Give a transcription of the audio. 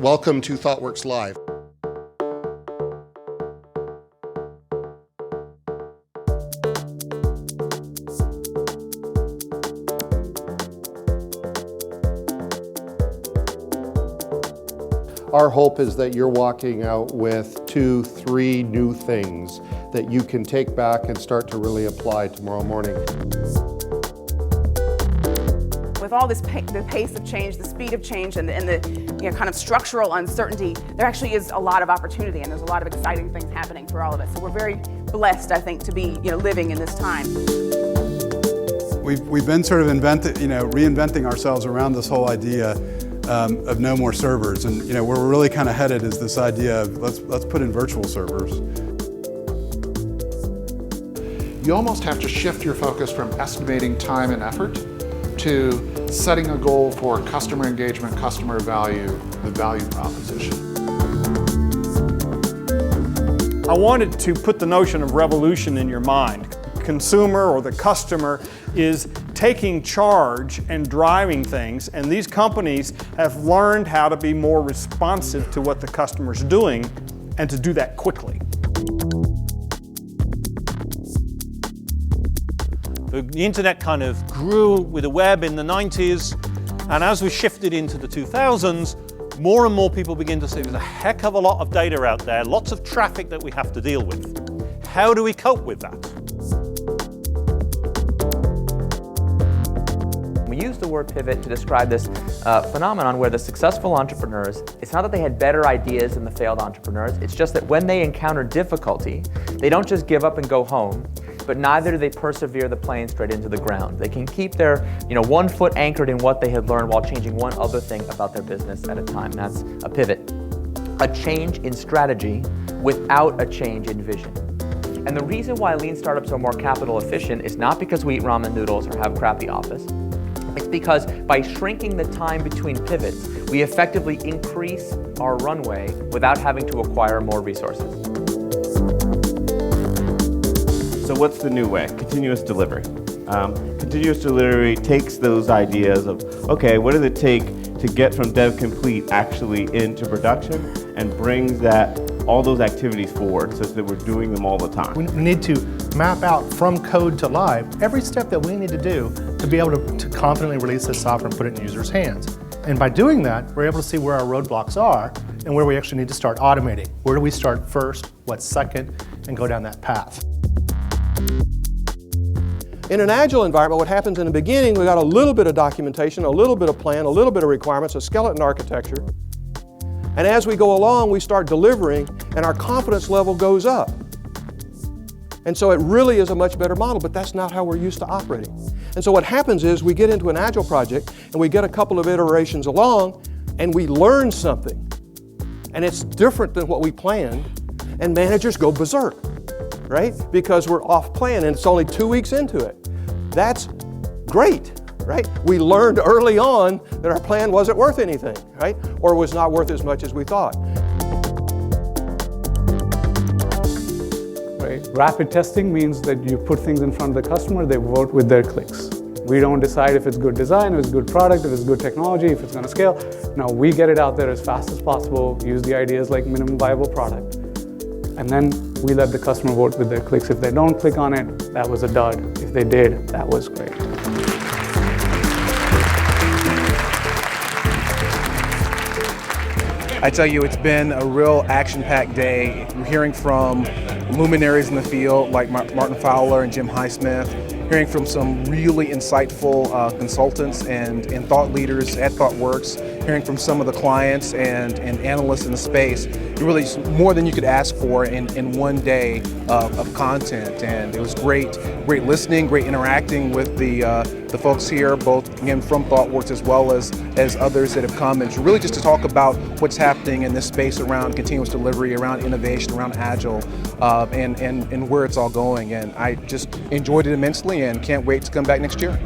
Welcome to ThoughtWorks Live. Our hope is that you're walking out with 2, 3 new things that you can take back and start to really apply tomorrow morning. With all this the pace of change, the speed of change, and the kind of structural uncertainty, there actually is a lot of opportunity, and there's a lot of exciting things happening for all of us. So we're very blessed, I think, to be living in this time. We've been sort of reinventing ourselves around this whole idea of no more servers, and where we're really kind of headed is this idea of let's put in virtual servers. You almost have to shift your focus from estimating time and effort to setting a goal for customer engagement, customer value, the value proposition. I wanted to put the notion of revolution in your mind. Consumer or the customer is taking charge and driving things, and these companies have learned how to be more responsive to what the customer's doing and to do that quickly. The internet kind of grew with the web in the 90s, and as we shifted into the 2000s, more and more people begin to say there's a heck of a lot of data out there, lots of traffic that we have to deal with. How do we cope with that? We use the word pivot to describe this phenomenon where the successful entrepreneurs, it's not that they had better ideas than the failed entrepreneurs, it's just that when they encounter difficulty, they don't just give up and go home, but neither do they persevere the plane straight into the ground. They can keep their 1 foot anchored in what they had learned while changing one other thing about their business at a time. That's a pivot. A change in strategy without a change in vision. And the reason why lean startups are more capital efficient is not because we eat ramen noodles or have crappy office. It's because by shrinking the time between pivots, we effectively increase our runway without having to acquire more resources. So what's the new way? Continuous delivery. Continuous delivery takes those ideas of, okay, what does it take to get from dev complete actually into production, and brings all those activities forward such that we're doing them all the time. We need to map out from code to live every step that we need to do to be able to confidently release this software and put it in users' hands. And by doing that, we're able to see where our roadblocks are and where we actually need to start automating. Where do we start first, what's second, and go down that path. In an agile environment, what happens in the beginning, we got a little bit of documentation, a little bit of plan, a little bit of requirements, a skeleton architecture. And as we go along, we start delivering, and our confidence level goes up. And so it really is a much better model, but that's not how we're used to operating. And so what happens is we get into an agile project, and we get a couple of iterations along, and we learn something. And it's different than what we planned, and managers go berserk, right? Because we're off plan, and it's only 2 weeks into it. That's great. Right? We learned early on that our plan wasn't worth anything, right? Or was not worth as much as we thought. Right. Rapid testing means that you put things in front of the customer, they vote with their clicks. We don't decide if it's good design, if it's good product, if it's good technology, if it's going to scale. No, we get it out there as fast as possible, use the ideas like minimum viable product. And then we let the customer vote with their clicks. If they don't click on it, that was a dud. If they did, that was great. I tell you, it's been a real action-packed day. We're hearing from luminaries in the field like Martin Fowler and Jim Highsmith, hearing from some really insightful consultants and thought leaders at ThoughtWorks, hearing from some of the clients and analysts in the space. It really is more than you could ask for in one day of content, and it was great listening, great interacting with the folks here, both again from ThoughtWorks as well as others that have come, and really just to talk about what's happening in this space around continuous delivery, around innovation, around agile, and where it's all going. And I just enjoyed it immensely and can't wait to come back next year.